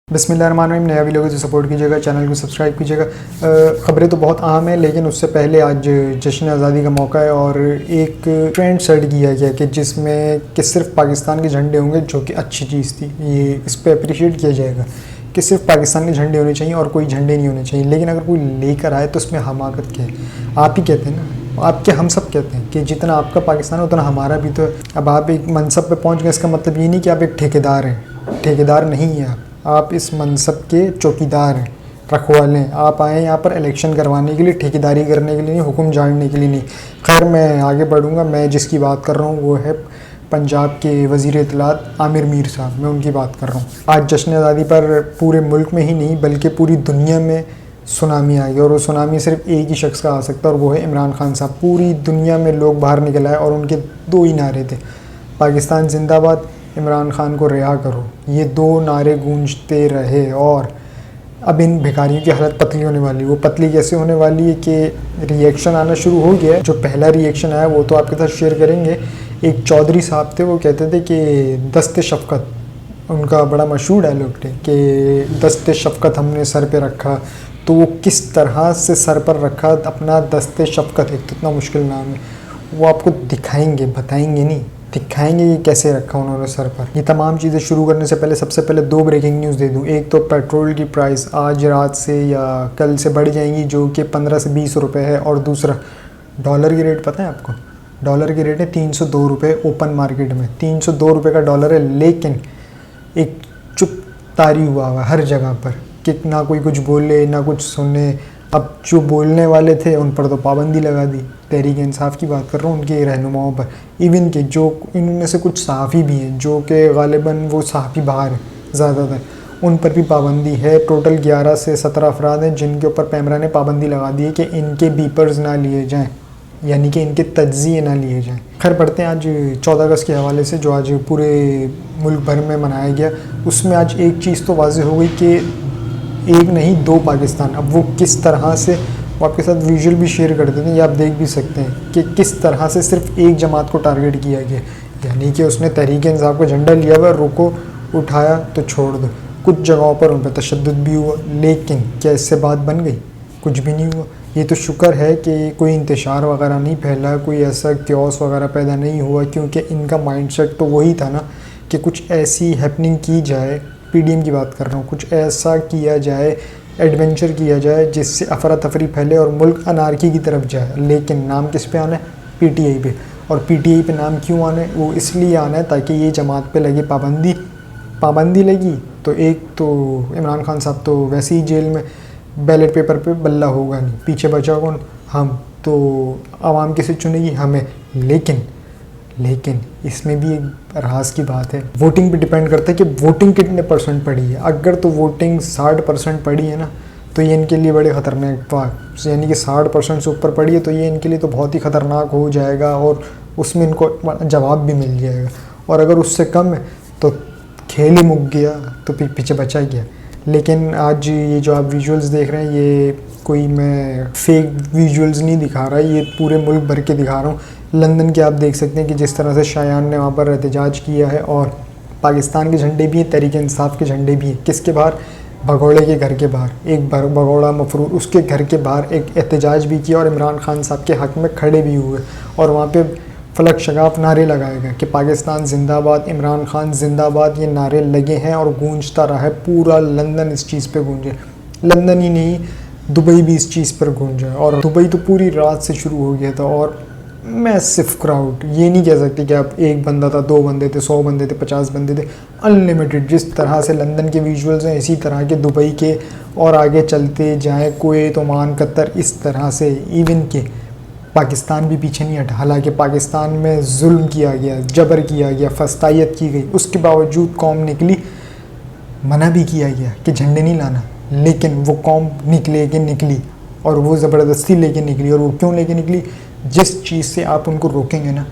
बिस्मिल्लाहिर्रहमानिर्रहीम। नया वीडियो को सपोर्ट कीजिएगा, चैनल को सब्सक्राइब कीजिएगा। ख़बरें तो बहुत अहम हैं, लेकिन उससे पहले आज जश्न आज़ादी का मौका है और एक ट्रेंड सेट किया गया कि जिसमें कि सिर्फ पाकिस्तान के झंडे होंगे, जो कि अच्छी चीज़ थी। ये इस पर अप्रिशिएट किया जाएगा कि सिर्फ पाकिस्तान के झंडे होने चाहिए और कोई झंडे नहीं होने चाहिए। लेकिन अगर कोई लेकर आए तो उसमें हमाकत क्या है? आप ही कहते हैं ना, आपके हम सब कहते हैं कि जितना आपका पाकिस्तान है उतना हमारा भी तो। अब आप एक मनसब पे पहुंच गए, इसका मतलब ये नहीं कि आप एक ठेकेदार हैं। ठेकेदार नहीं है आप इस मनसब के चौकीदार हैं, रखवाले हैं। आप आए यहाँ पर इलेक्शन करवाने के लिए, ठेकेदारी करने के लिए नहीं, हुक्म झाड़ने के लिए नहीं। खैर, मैं आगे बढ़ूँगा। मैं जिसकी बात कर रहा हूँ वो है पंजाब के वज़ीर इत्तलात आमिर मीर साहब। मैं उनकी बात कर रहा हूँ। आज जश्न आज़ादी पर पूरे मुल्क में ही नहीं बल्कि पूरी दुनिया में सुनामी आ गई, और वो सुनामी सिर्फ एक ही शख्स का आ सकता है और वो है इमरान खान साहब। पूरी दुनिया में लोग बाहर निकल आए और उनके दो ही नारे थे, पाकिस्तान जिंदाबाद, इमरान खान को रिहा करो। ये दो नारे गूंजते रहे और अब इन भिखारियों की हालत पतली होने वाली। वो पतली कैसे होने वाली है कि रिएक्शन आना शुरू हो गया है। जो पहला रिएक्शन आया वो तो आपके साथ शेयर करेंगे। एक चौधरी साहब थे, वो कहते थे कि दस्ते शफ़क़त, उनका बड़ा मशहूर डायलॉग थे कि दस्ते शफ़क़त हमने सर पे रखा। तो वो किस तरह से सर पर रखा अपना दस्ते शफ़क़त, एक तो इतना मुश्किल नाम है, वो आपको दिखाएंगे, बताएंगे नहीं, दिखाएंगे ये कैसे रखा उन्होंने सर पर। ये तमाम चीज़ें शुरू करने से पहले सबसे पहले दो ब्रेकिंग न्यूज़ दे दूँ। एक तो पेट्रोल की प्राइस आज रात से या कल से बढ़ जाएंगी, जो कि 15 से 20 रुपये है। और दूसरा, डॉलर की रेट पता है आपको? डॉलर की रेट है 302 रुपये ओपन मार्केट में। 302 रुपये का डॉलर है, लेकिन एक चुप तारी हुआ हर जगह पर कि ना कोई कुछ बोले ना कुछ सुने। अब जो बोलने वाले थे उन पर तो पाबंदी लगा दी। तहरीक इंसाफ की बात कर रहा हूँ, उनके रहनुमाओं पर। इवन के जो इनमें से कुछ सहाफ़ी भी हैं, जो कि गालिबन वो सहाफ़ी बाहर हैं ज़्यादातर, उन पर भी पाबंदी है। टोटल 11 से 17 अफराद हैं जिनके ऊपर पैमरा ने पाबंदी लगा दी है कि इनके बीपर्स ना लिए जाएँ, यानी कि इनके तज्ज़िये ना लिए जाएँ। खैर, बढ़ते हैं आज 14 अगस्त के हवाले से, जो आज पूरे मुल्क भर में मनाया गया। उसमें आज एक चीज़ तो वाज़ेह हो गई कि एक नहीं दो पाकिस्तान। अब वो किस तरह से, वो आपके साथ विजुअल भी शेयर कर देते हैं, ये आप देख भी सकते हैं कि किस तरह से सिर्फ एक जमात को टारगेट किया गया। यानी कि उसने तहरीक इंसाफ का झंडा लिया हुआ, रोको, उठाया तो छोड़ दो। कुछ जगहों पर उन पर तशद्दुद भी हुआ, लेकिन क्या इससे बात बन गई? कुछ भी नहीं हुआ। ये तो शुक्र है कि कोई इंतशार वगैरह नहीं फैला, कोई ऐसा क्योस वगैरह पैदा नहीं हुआ, क्योंकि इनका माइंडसेट तो वही था ना कि कुछ ऐसी हैपनिंग की जाए। पीडीएम की बात कर रहा हूँ, कुछ ऐसा किया जाए, एडवेंचर किया जाए जिससे अफरा तफरी फैले और मुल्क अनारकी की तरफ जाए। लेकिन नाम किस पे आना है? पीटीआई पे। और पीटीआई पे नाम क्यों आना है? वो इसलिए आना है ताकि ये जमात पे लगी पाबंदी लगी तो एक तो इमरान खान साहब तो वैसे ही जेल में, बैलेट पेपर पे बल्ला होगा नहीं, पीछे बचा कौन? हम। तो आवाम किसे चुनेगी? हमें। लेकिन इसमें भी एक राज की बात है। वोटिंग पे डिपेंड करता है कि वोटिंग कितने परसेंट पड़ी है। अगर तो वोटिंग 60% पड़ी है ना, तो ये इनके लिए बड़े ख़तरनाक बात, यानी कि 60% से ऊपर पड़ी है तो ये इनके लिए तो बहुत ही ख़तरनाक हो जाएगा और उसमें इनको जवाब भी मिल जाएगा। और अगर उससे कम है तो खेल ही मुक गया, तो पीछे बचा गया। लेकिन आज ये जो आप विजुअल्स देख रहे हैं, ये कोई मैं फेक विजुअल्स नहीं दिखा रहा, ये पूरे मुल्क भर के दिखा रहा हूँ। लंदन के आप देख सकते हैं कि जिस तरह से शायान ने वहाँ पर एहतजाज किया है, और पाकिस्तान के झंडे भी हैं, तहरीक इंसाफ के झंडे भी हैं। किसके बाहर? भगोड़े के घर के बाहर। एक भगोड़ा मफरूर, उसके घर के बाहर एक एहतजाज भी किया और इमरान खान साहब के हक़ में खड़े भी हुए और वहाँ पे फलक शगाफ नारे लगाए गए कि पाकिस्तान जिंदाबाद, इमरान खान जिंदाबाद। ये नारे लगे हैं और गूंजता रहा है। पूरा लंदन इस चीज़ पे गूंजे। लंदन ही नहीं, दुबई भी इस चीज़ पर गूंजा, और दुबई तो पूरी रात से शुरू हो गया था। और मैसिव क्राउड, ये नहीं कह सकते कि आप एक बंदा था, 2 बंदे थे, 100 बंदे थे, 50 बंदे थे, अनलिमिटेड। जिस तरह से लंदन के विजुअल्स हैं, इसी तरह के दुबई के, और आगे चलते जाएँ कुवैत, ओमान, कतर, इस तरह से। इवन के पाकिस्तान भी पीछे नहीं हटा। हालांकि पाकिस्तान में जुल्म किया गया, जबर किया गया, फस्तायत की गई, उसके बावजूद कौम निकली। मना भी किया गया कि झंडे नहीं लाना, लेकिन वो कौम निकली और वो ज़बरदस्ती लेके निकली। और वो क्यों लेके निकली? जिस चीज़ से आप उनको रोकेंगे ना,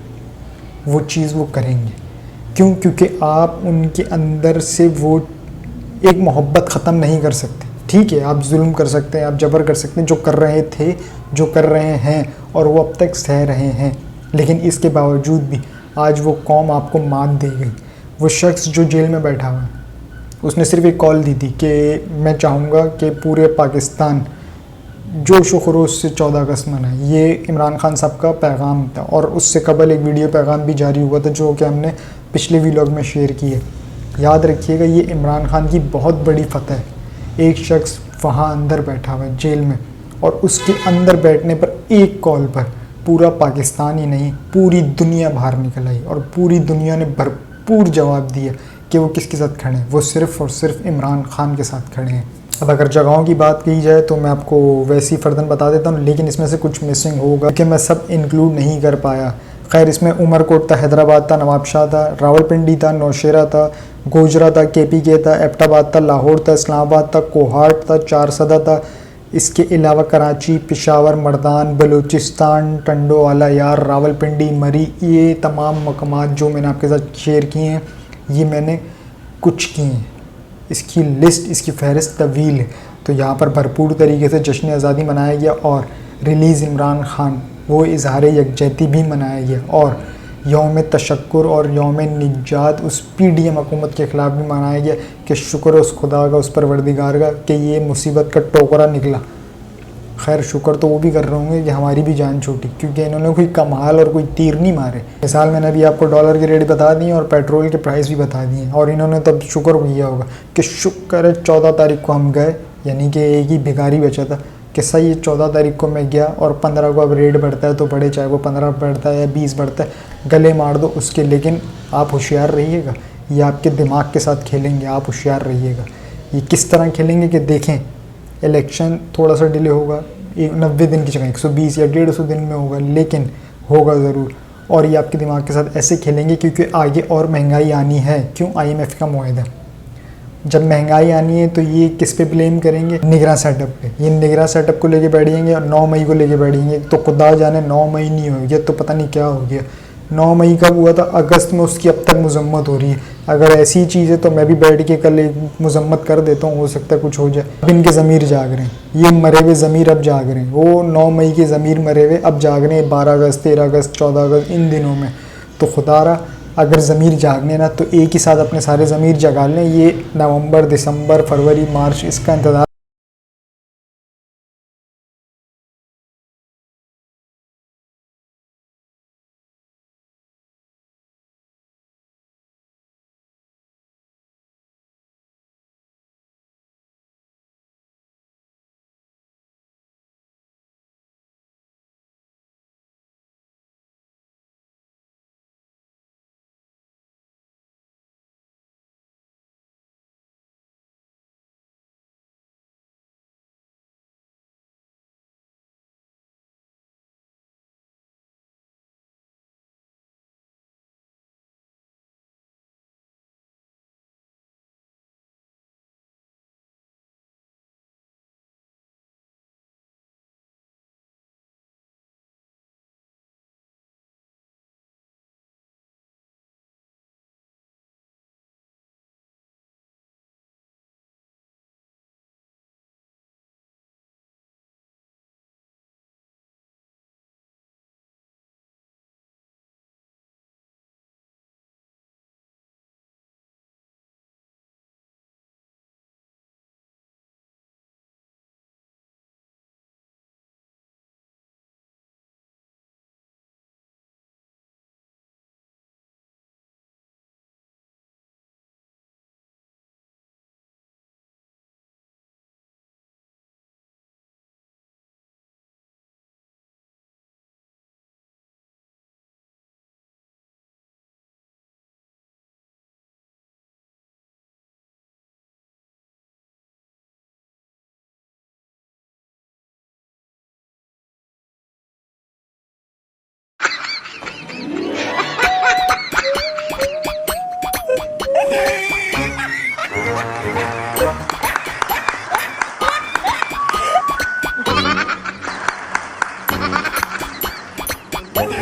वो चीज़ वो करेंगे। क्यों? क्योंकि आप उनके अंदर से वो एक मोहब्बत ख़त्म नहीं कर सकते। ठीक है, आप जुल्म कर सकते हैं, आप जबर कर सकते हैं, जो कर रहे थे, जो कर रहे हैं, और वो अब तक सह रहे हैं। लेकिन इसके बावजूद भी आज वो कौम आपको मात दे गई। वो शख्स जो जेल में बैठा हुआ है, उसने सिर्फ एक कॉल दी थी कि मैं चाहूँगा कि पूरे पाकिस्तान जोश व खरोश से 14 अगस्त मनाए। ये इमरान खान साहब का पैगाम था। और उससे कबल एक वीडियो पैगाम भी जारी हुआ था जो कि हमने पिछले व्लॉग में शेयर किए। याद रखिएगा, ये इमरान खान की बहुत बड़ी फतह है। एक शख्स वहाँ अंदर बैठा हुआ है जेल में, और उसके अंदर बैठने पर एक कॉल पर पूरा पाकिस्तान ही नहीं पूरी दुनिया बाहर निकल आई, और पूरी दुनिया ने भरपूर जवाब दिया कि वो किसके साथ खड़े हैं। वो सिर्फ़ और सिर्फ इमरान खान के साथ खड़े हैं। अब अगर जगहों की बात की जाए तो मैं आपको वैसी फ़र्दन बता देता हूँ, लेकिन इसमें से कुछ मिसिंग होगा कि मैं सब इंक्लूड नहीं कर पाया। खैर, इसमें उमरकोट था, हैदराबाद था, नवाबशाह था, रावलपिंडी था, नौशेरा था, गोजरा था, KPK था, एबटाबाद था, लाहौर था, इस्लामाबाद था, कोहाट था, चारसदा था। इसके अलावा कराची, पेशावर, मर्दान, बलूचिस्तान, टंडोवाला यार, रावलपिंडी, मरी, ये तमाम मकामात जो मैंने आपके साथ शेयर किए हैं, ये मैंने कुछ किए हैं। इसकी लिस्ट, इसकी फहरिस्त तवील है। तो यहाँ पर भरपूर तरीके से जश्न आज़ादी मनाया गया, और रिलीज़ इमरान खान वो इजहार यकजहती भी मनाया गया, और यौम तशक्कुर और यौम निजात उस PDM हुकूमत के ख़िलाफ़ भी मनाया गया कि शुक्र है उस खुदा का, उस परवरदिगार का कि ये मुसीबत का टोकरा निकला। खैर, शुक्र तो वो भी कर रहे होंगे कि हमारी भी जान छूटी, क्योंकि इन्होंने कोई कमाल और कोई तीर नहीं मारे। मिसाल मैंने अभी आपको डॉलर के रेट बता दिए और पेट्रोल के प्राइस भी बता दिए, और इन्होंने तब शुक्र किया होगा कि शुक्र है 14 तारीख को हम गए, यानी कि एक ही भिखारी बचा था कि सही 14 तारीख को मैं गया, और 15 को अब रेट बढ़ता है तो बढ़े, चाहे वो 15 बढ़ता है या 20 बढ़ता है, गले मार दो उसके। लेकिन आप होशियार रहिएगा, ये आपके दिमाग के साथ खेलेंगे, आप होशियार रहिएगा। ये किस तरह खेलेंगे कि देखें, इलेक्शन थोड़ा सा डिले होगा, 90 दिन की जगह 120 या 150 दिन में होगा, लेकिन होगा ज़रूर। और ये आपके दिमाग के साथ ऐसे खेलेंगे क्योंकि आगे और महंगाई आनी है। क्यों? IMF का मुआहदा। जब महंगाई आनी है तो ये किस पे ब्लेम करेंगे? निगरां सेटअप पे। ये निगरां सेटअप को लेके बैठेंगे और 9 मई को लेके बैठेंगे। तो खुदा जाने 9 मई नहीं हो गया तो पता नहीं क्या हो गया। 9 मई कब हुआ था? अगस्त में उसकी अब तक मजम्मत हो रही है। अगर ऐसी चीज़ है तो मैं भी बैठ के कल एक मजम्मत कर देता हूँ, हो सकता है कुछ हो जाए। अब इनके ज़मीर जाग रहे हैं, ये मरे हुए ज़मीर अब जाग रहे हैं। वो 9 मई के ज़मीर मरे हुए अब जाग रहे हैं 12 अगस्त, 13 अगस्त, 14 अगस्त, इन दिनों में। तो खुदारा अगर ज़मीर जागने ना तो एक ही साथ अपने सारे ज़मीर जगा लें। ये नवंबर, दिसंबर, फरवरी, मार्च इसका इंतज़ार।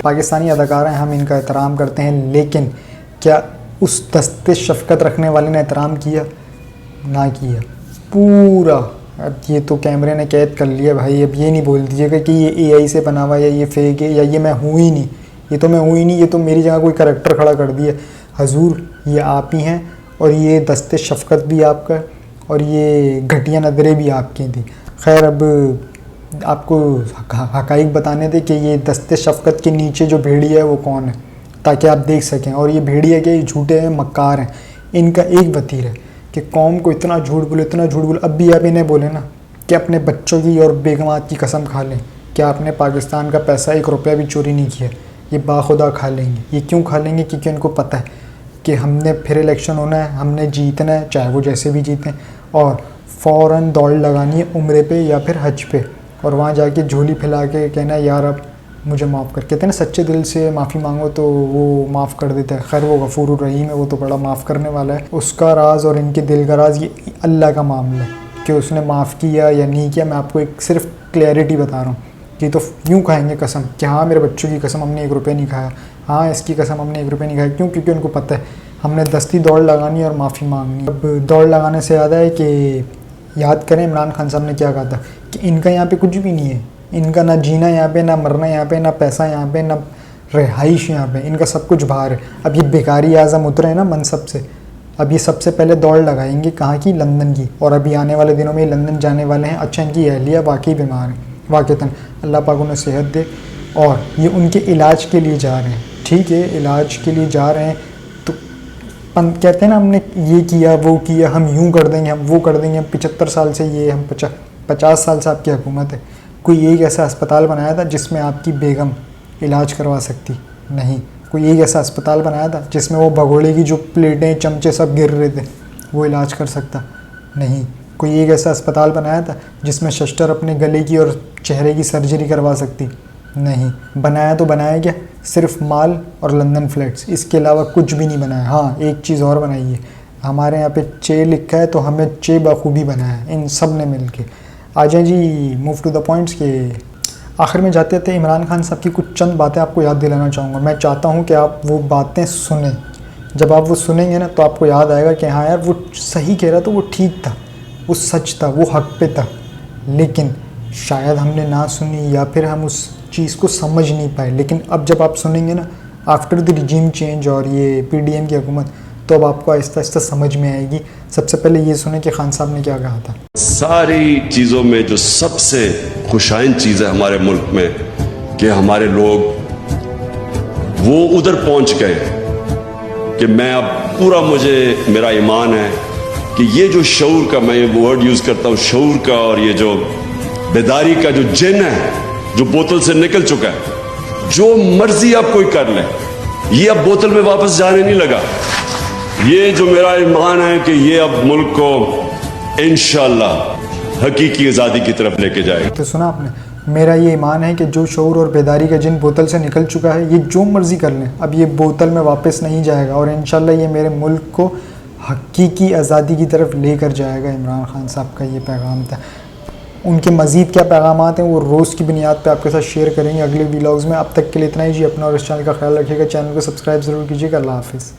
पाकिस्तानी अदाकार हैं, हम इनका एहतराम करते हैं, लेकिन क्या उस दस्ते शफ़क़त रखने वाले ने एहतराम किया? ना किया पूरा। अब ये तो कैमरे ने कैद कर लिया भाई। अब ये नहीं बोल दीजिएगा कि ये AI से बना हुआ या ये फेक है या ये मैं हूँ ही नहीं। ये तो मैं हूँ ही नहीं, ये तो मेरी जगह कोई करैक्टर खड़ा कर दिया। हजूर, ये आप ही हैं और ये दस्ते शफ़क़त भी आपका और ये घटिया नज़रें भी आपकी थी। खैर अब आपको हक़ाइक़ बताने थे कि ये दस्ते शफ़क़त के नीचे जो भेड़िया है वो कौन है, ताकि आप देख सकें। और ये भेड़िया के झूठे हैं, मक्कार हैं। इनका एक वतीर है कि कौम को इतना झूठ बोले, इतना झूठ बोले। अब भी आप इन्हें बोले ना कि अपने बच्चों की और बेगमात की कसम खा लें कि आपने पाकिस्तान का पैसा 1 रुपया भी चोरी नहीं किया, ये बाखुदा खा लेंगे। ये क्यों खा लेंगे? क्योंकि उनको पता है कि हमने फिर इलेक्शन होना है, हमने जीतना है, चाहे वो जैसे भी जीतें, और फ़ौरन दौड़ लगानी है उम्रे पे या फिर हज पे, और वहाँ जाके झोली फैला के कहना यार अब मुझे माफ़ कर। कहते हैं ना सच्चे दिल से माफ़ी मांगो तो वो माफ़ कर देता है। खैर वो गफूरुर रहीम है, वो तो बड़ा माफ़ करने वाला है। उसका राज और इनके दिल का राज ये अल्लाह का मामला है कि उसने माफ़ किया या नहीं किया। मैं आपको एक सिर्फ क्लैरिटी बता रहा हूँ कि तो यूँ खाएंगे कसम कि हाँ मेरे बच्चों की कसम हमने 1 रुपया नहीं खाया, हाँ इसकी कसम हमने 1 रुपया नहीं खाया। क्यों? क्योंकि उनको पता है हमने दस्ती दौड़ लगानी और माफ़ी मांगनी। अब दौड़ लगाने से याद है कि याद करें इमरान खान साहब ने क्या कहा था कि इनका यहाँ पे कुछ भी नहीं है, इनका ना जीना यहाँ पे, ना मरना यहाँ पे, ना पैसा यहाँ पे, ना रिहाइश यहाँ पे, इनका सब कुछ बाहर है। अब ये बेकारी आज़म उतरे हैं ना मनसब से, अब ये सबसे पहले दौड़ लगाएंगे कहाँ की? लंदन की। और अभी आने वाले दिनों में ये लंदन जाने वाले हैं। अच्छा इनकी अहलिया वाकई बीमार है, वाक़तन अल्लाह पाक उन्हें सेहत दे, और ये उनके इलाज के लिए जा रहे हैं। ठीक है, इलाज के लिए जा रहे हैं तो कहते हैं ना हमने ये किया वो किया, हम यूँ कर देंगे, हम वो कर देंगे, हम 75 साल से ये, हम 50 साल से आपकी हुकूमत है। कोई एक ऐसा अस्पताल बनाया था जिसमें आपकी बेगम इलाज करवा सकती? नहीं। कोई एक ऐसा अस्पताल बनाया था जिसमें वो भगोड़े की जो प्लेटें चमचे सब गिर रहे थे वो इलाज कर सकता? नहीं। कोई एक ऐसा अस्पताल बनाया था जिसमें शस्टर अपने गले की और चेहरे की सर्जरी करवा सकती? नहीं। बनाया तो बनाया क्या? सिर्फ माल और लंदन फ्लैट्स, इसके अलावा कुछ भी नहीं बनाया। हाँ एक चीज़ और बनाई है, हमारे यहाँ पे चे लिखा है तो हमें चे बखूबी बनाया है इन सब ने मिल के। आ जाए जी, मूव टू द पॉइंट्स के आखिर में जाते थे। इमरान खान साहब की कुछ चंद बातें आपको याद दिलाना चाहूँगा। मैं चाहता हूँ कि आप वो बातें सुने। जब आप वो सुनेंगे ना तो आपको याद आएगा कि हाँ यार वो सही कह रहा था, वो ठीक था, वो सच था, वो हक पे था। लेकिन शायद हमने ना सुनी या फिर हम उस चीज़ को समझ नहीं पाए। लेकिन अब जब आप सुनेंगे ना आफ्टर द रिजीम चेंज और ये PDM की हुकूमत, तो अब आपको आहिस्ता आहिस्ता समझ में आएगी। सबसे पहले ये सुने कि खान साहब ने क्या कहा था। सारी चीज़ों में जो सबसे खुशाइन चीज़ है हमारे मुल्क में कि हमारे लोग वो उधर पहुंच गए कि मैं अब पूरा, मुझे मेरा ईमान है कि ये जो शऊर का, मैं ये वर्ड यूज़ करता हूँ शऊर का, और ये जो बेदारी का जो जिन है जो बोतल से निकल चुका है, जो मर्जी आप कोई कर ले, ये अब बोतल में वापस जाने नहीं लगा। ये जो मेरा ईमान है कि ये अब मुल्क को इंशाअल्लाह हकीकी आज़ादी की तरफ लेके जाएगा। तो सुना आपने, मेरा ये ईमान है कि जो शऊर और बेदारी का जिन बोतल से निकल चुका है, ये जो मर्जी कर लें, अब ये बोतल में वापस नहीं जाएगा और इंशाअल्लाह ये मेरे मुल्क को हकीकी आज़ादी की तरफ लेकर जाएगा। इमरान खान साहब का ये पैगाम था। उनके मज़ीद क्या पैगाम हैं वो रोज़ की बुनियाद पे आपके साथ शेयर करेंगे अगले व्लॉग्स में। अब तक के लिए इतना ही जी। अपना और इस चैनल का ख्याल रखिएगा, चैनल को सब्सक्राइब ज़रूर कीजिएगा। अल्लाह हाफ़िज़।